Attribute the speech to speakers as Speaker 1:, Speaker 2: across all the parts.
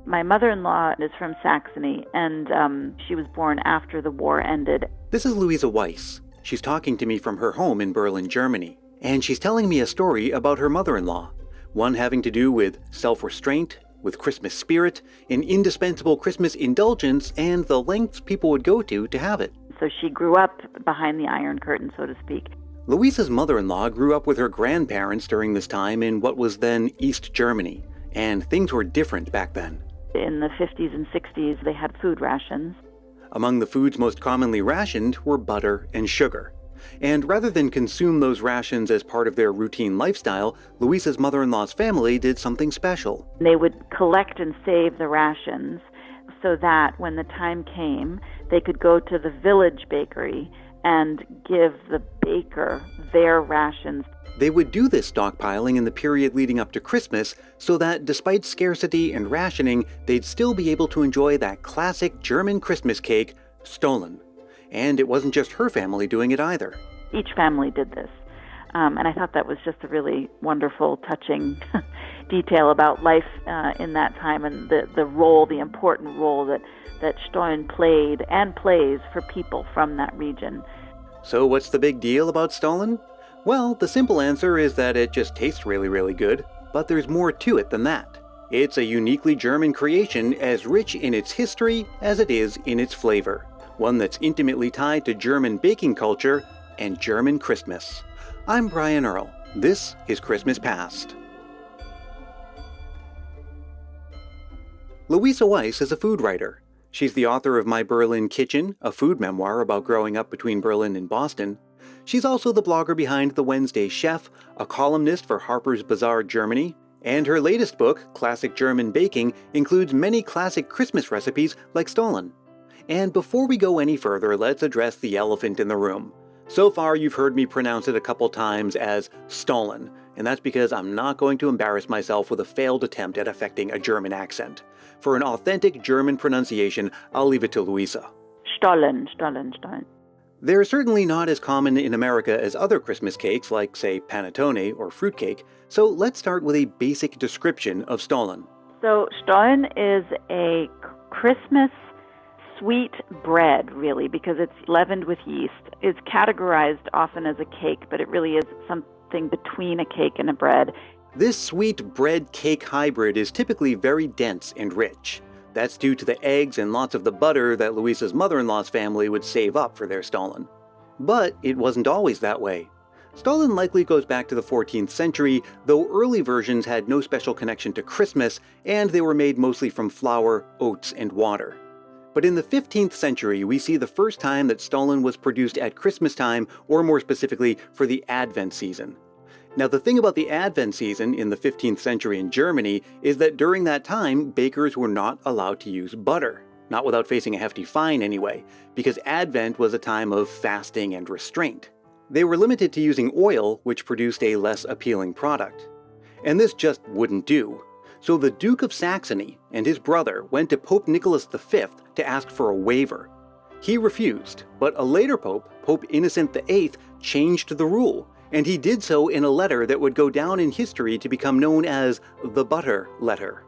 Speaker 1: My mother-in-law is from Saxony, and she was born after the war ended.
Speaker 2: This is Luisa Weiss. She's talking to me from her home in Berlin, Germany. And she's telling me a story about her mother-in-law, one having to do with self-restraint, with Christmas spirit, an indispensable Christmas indulgence, and the lengths people would go to have it.
Speaker 1: So she grew up behind the Iron Curtain, so to speak.
Speaker 2: Luisa's mother-in-law grew up with her grandparents during this time in what was then East Germany, and things were different back then.
Speaker 1: In the 50s and 60s, they had food rations.
Speaker 2: Among the foods most commonly rationed were butter and sugar. And rather than consume those rations as part of their routine lifestyle, Luisa's mother-in-law's family did something special.
Speaker 1: They would collect and save the rations so that when the time came, they could go to the village bakery and give the baker their rations.
Speaker 2: They would do this stockpiling in the period leading up to Christmas so that despite scarcity and rationing, they'd still be able to enjoy that classic German Christmas cake, Stollen. And it wasn't just her family doing it either.
Speaker 1: Each family did this. And I thought that was just a really wonderful, touching detail about life in that time and the role, the important role that Stollen played and plays for people from that region.
Speaker 2: So what's the big deal about Stollen? Well, the simple answer is that it just tastes really, really good, but there's more to it than that. It's a uniquely German creation as rich in its history as it is in its flavor. One that's intimately tied to German baking culture and German Christmas. I'm Brian Earl. This is Christmas Past. Luisa Weiss is a food writer. She's the author of My Berlin Kitchen, a food memoir about growing up between Berlin and Boston. She's also the blogger behind The Wednesday Chef, a columnist for Harper's Bazaar Germany, and her latest book, Classic German Baking, includes many classic Christmas recipes like Stollen. And before we go any further, let's address the elephant in the room. So far, you've heard me pronounce it a couple times as Stollen, and that's because I'm not going to embarrass myself with a failed attempt at affecting a German accent. For an authentic German pronunciation, I'll leave it to Luisa.
Speaker 1: Stollen, Stollen, Stollen.
Speaker 2: They're certainly not as common in America as other Christmas cakes like, say, panettone or fruitcake, so let's start with a basic description of Stollen.
Speaker 1: So Stollen is a Christmas sweet bread, really, because it's leavened with yeast. It's categorized often as a cake, but it really is something between a cake and a bread.
Speaker 2: This sweet bread-cake hybrid is typically very dense and rich. That's due to the eggs and lots of the butter that Luisa's mother-in-law's family would save up for their Stollen. But it wasn't always that way. Stollen likely goes back to the 14th century, though early versions had no special connection to Christmas, and they were made mostly from flour, oats, and water. But in the 15th century, we see the first time that Stollen was produced at Christmas time, or more specifically, for the Advent season. Now, the thing about the Advent season in the 15th century in Germany is that during that time, bakers were not allowed to use butter. Not without facing a hefty fine anyway, because Advent was a time of fasting and restraint. They were limited to using oil, which produced a less appealing product. And this just wouldn't do. So the Duke of Saxony and his brother went to Pope Nicholas V to ask for a waiver. He refused, but a later pope, Pope Innocent VIII, changed the rule, and he did so in a letter that would go down in history to become known as the Butter Letter.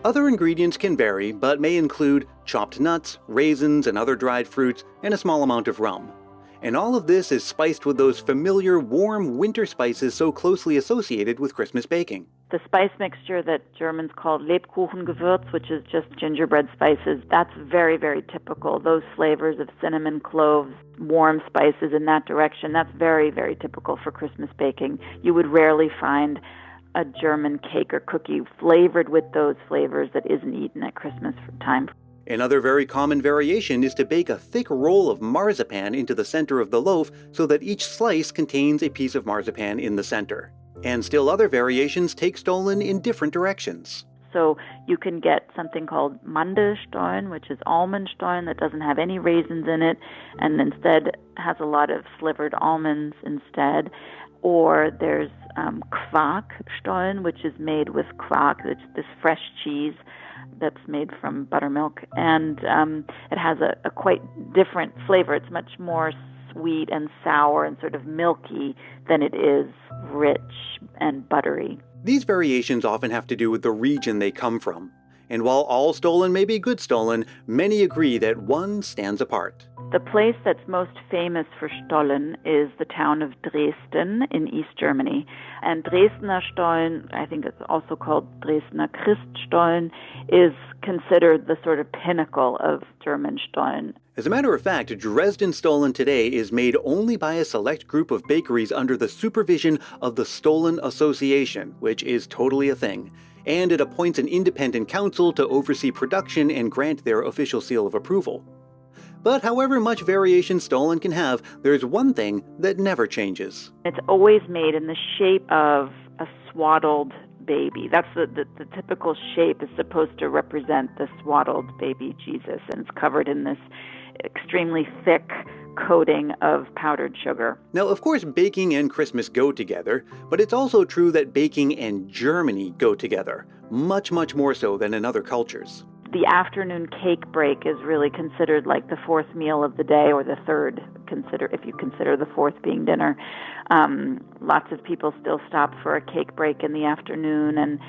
Speaker 2: Other ingredients can vary, but may include chopped nuts, raisins, and other dried fruits, and a small amount of rum. And all of this is spiced with those familiar warm winter spices so closely associated with Christmas baking.
Speaker 1: The spice mixture that Germans call Lebkuchengewürz, which is just gingerbread spices, that's very, very typical. Those flavors of cinnamon, cloves, warm spices in that direction, that's very, very typical for Christmas baking. You would rarely find a German cake or cookie flavored with those flavors that isn't eaten at Christmas time.
Speaker 2: Another very common variation is to bake a thick roll of marzipan into the center of the loaf so that each slice contains a piece of marzipan in the center. And still other variations take Stollen in different directions.
Speaker 1: So you can get something called Mandelstollen, which is almond Stollen that doesn't have any raisins in it and instead has a lot of slivered almonds instead. Or there's Quarkstollen, which is made with quark, it's this fresh cheese that's made from buttermilk, and it has a quite different flavor. It's much more sweet and sour and sort of milky than it is rich and buttery.
Speaker 2: These variations often have to do with the region they come from, And while all Stollen may be good Stollen, many agree that one stands apart.
Speaker 1: The place that's most famous for Stollen is the town of Dresden in East Germany. And Dresdner Stollen, I think it's also called Dresdner Christstollen, is considered the sort of pinnacle of German Stollen.
Speaker 2: As a matter of fact, Dresden Stollen today is made only by a select group of bakeries under the supervision of the Stollen Association, which is totally a thing. And it appoints an independent council to oversee production and grant their official seal of approval. But however much variation Stollen can have, there's one thing that never changes.
Speaker 1: It's always made in the shape of a swaddled baby. That's the typical shape is supposed to represent the swaddled baby Jesus, and it's covered in this extremely thick coating of powdered sugar.
Speaker 2: Now, of course, baking and Christmas go together, but it's also true that baking and Germany go together, much, much more so than in other cultures.
Speaker 1: The afternoon cake break is really considered like the fourth meal of the day, or the third, if you consider the fourth being dinner. Lots of people still stop for a cake break in the afternoon, and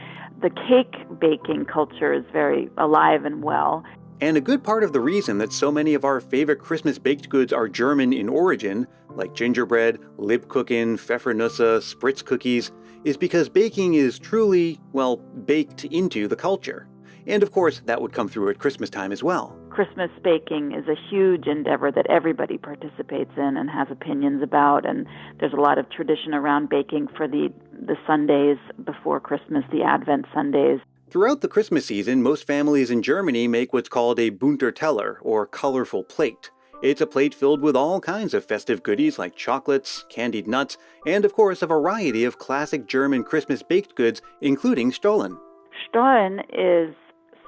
Speaker 1: the cake baking culture is very alive and well.
Speaker 2: And a good part of the reason that so many of our favorite Christmas baked goods are German in origin, like gingerbread, Lebkuchen, Pfeffernusse, Spritz cookies, is because baking is truly, well, baked into the culture. And of course, that would come through at Christmas time as well.
Speaker 1: Christmas baking is a huge endeavor that everybody participates in and has opinions about, and there's a lot of tradition around baking for the Sundays before Christmas, the Advent Sundays.
Speaker 2: Throughout the Christmas season, most families in Germany make what's called a bunter Teller, or colorful plate. It's a plate filled with all kinds of festive goodies like chocolates, candied nuts, and of course a variety of classic German Christmas baked goods, including Stollen.
Speaker 1: Stollen is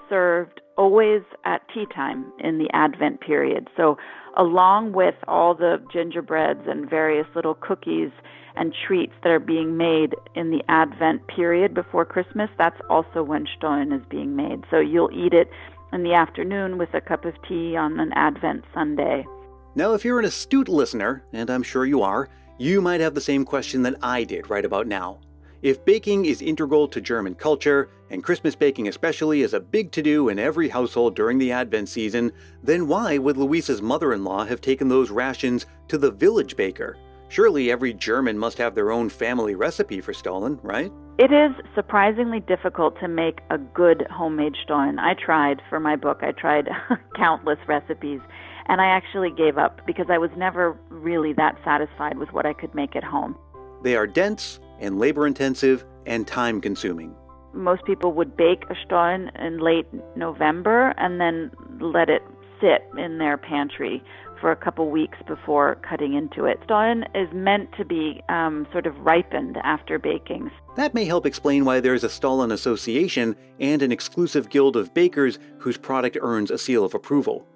Speaker 1: served always at tea time in the Advent period. So along with all the gingerbreads and various little cookies and treats that are being made in the Advent period before Christmas, that's also when Stollen is being made. So you'll eat it in the afternoon with a cup of tea on an Advent Sunday.
Speaker 2: Now, if you're an astute listener, and I'm sure you are, you might have the same question that I did right about now. If baking is integral to German culture, and Christmas baking especially is a big to-do in every household during the Advent season, then why would Luisa's mother-in-law have taken those rations to the village baker? Surely every German must have their own family recipe for Stollen, right?
Speaker 1: It is surprisingly difficult to make a good homemade Stollen. I tried for my book. I tried countless recipes, and I actually gave up because I was never really that satisfied with what I could make at home.
Speaker 2: They are dense and labor-intensive and time-consuming.
Speaker 1: Most people would bake a Stollen in late November and then let it sit in their pantry for a couple weeks before cutting into it. Stollen is meant to be sort of ripened after baking.
Speaker 2: That may help explain why there's a Stollen Association and an exclusive guild of bakers whose product earns a seal of approval.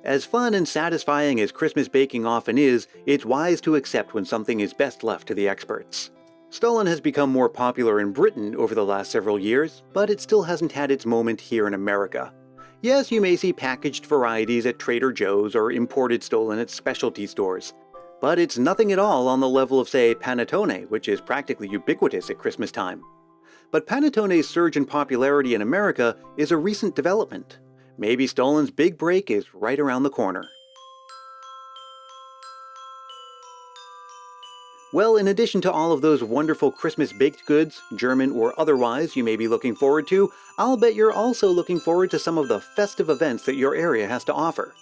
Speaker 2: As fun and satisfying as Christmas baking often is, it's wise to accept when something is best left to the experts. Stollen has become more popular in Britain over the last several years, but it still hasn't had its moment here in America. Yes, you may see packaged varieties at Trader Joe's or imported Stollen at specialty stores, but it's nothing at all on the level of, say, panettone, which is practically ubiquitous at Christmas time. But panettone's surge in popularity in America is a recent development. Maybe Stollen's big break is right around the corner. Well, in addition to all of those wonderful Christmas baked goods, German or otherwise, you may be looking forward to, I'll bet you're also looking forward to some of the festive events that your area has to offer.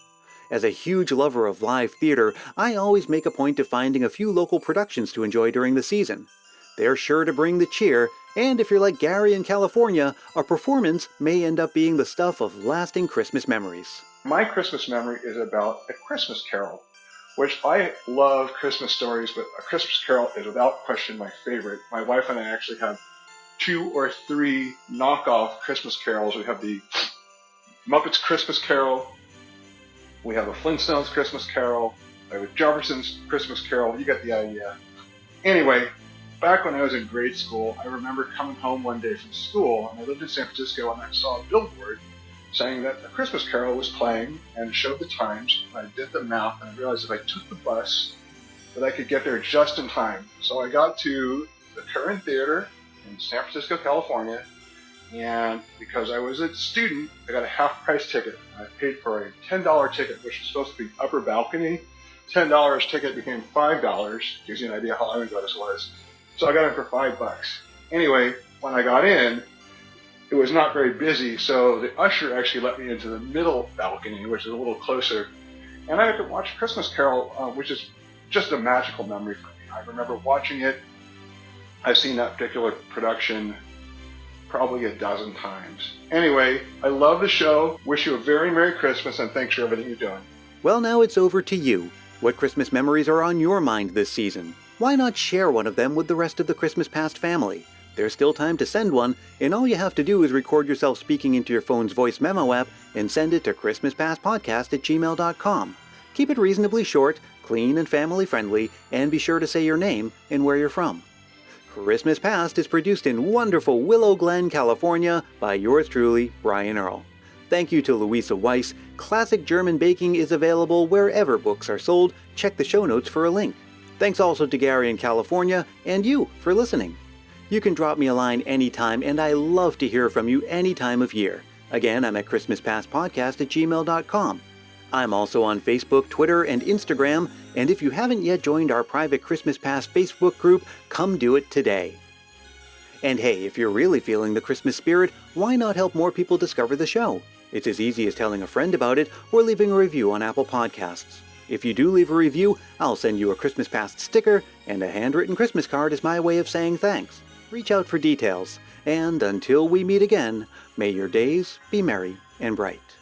Speaker 2: As a huge lover of live theater, I always make a point of finding a few local productions to enjoy during the season. They're sure to bring the cheer, and if you're like Gary in California, a performance may end up being the stuff of lasting Christmas memories.
Speaker 3: My Christmas memory is about A Christmas Carol, which I love Christmas stories, but A Christmas Carol is without question my favorite. My wife and I actually have 2 or 3 knockoff Christmas carols. We have the Muppets Christmas Carol, we have a Flintstones Christmas Carol, we have a Jefferson's Christmas Carol. You get the idea. Anyway, back when I was in grade school, I remember coming home one day from school, and I lived in San Francisco, and I saw a billboard saying that A Christmas Carol was playing and showed the times. I did the math, and I realized if I took the bus, that I could get there just in time. So I got to the Current Theater in San Francisco, California, And because I was a student, I got a half-price ticket. I paid for a $10 ticket, which was supposed to be upper balcony. $10 ticket became $5. Gives you an idea how long ago this was. So I got in for $5. Anyway, when I got in, it was not very busy, so the usher actually let me into the middle balcony, which is a little closer. And I got to watch Christmas Carol, which is just a magical memory for me. I remember watching it. I've seen that particular production probably a dozen times. Anyway, I love the show. Wish you a very Merry Christmas, and thanks for everything you're doing.
Speaker 2: Well, now it's over to you. What Christmas memories are on your mind this season? Why not share one of them with the rest of the Christmas Past family? There's still time to send one, and all you have to do is record yourself speaking into your phone's voice memo app and send it to christmaspastpodcast@gmail.com. Keep it reasonably short, clean and family friendly, and be sure to say your name and where you're from. Christmas Past is produced in wonderful Willow Glen, California by yours truly, Brian Earl. Thank you to Luisa Weiss. Classic German Baking is available wherever books are sold. Check the show notes for a link. Thanks also to Gary in California and you for listening. You can drop me a line anytime, and I love to hear from you any time of year. Again, I'm at christmaspastpodcast@gmail.com. I'm also on Facebook, Twitter, and Instagram, and if you haven't yet joined our private Christmas Past Facebook group, come do it today. And hey, if you're really feeling the Christmas spirit, why not help more people discover the show? It's as easy as telling a friend about it or leaving a review on Apple Podcasts. If you do leave a review, I'll send you a Christmas Past sticker, and a handwritten Christmas card is my way of saying thanks. Reach out for details, and until we meet again, may your days be merry and bright.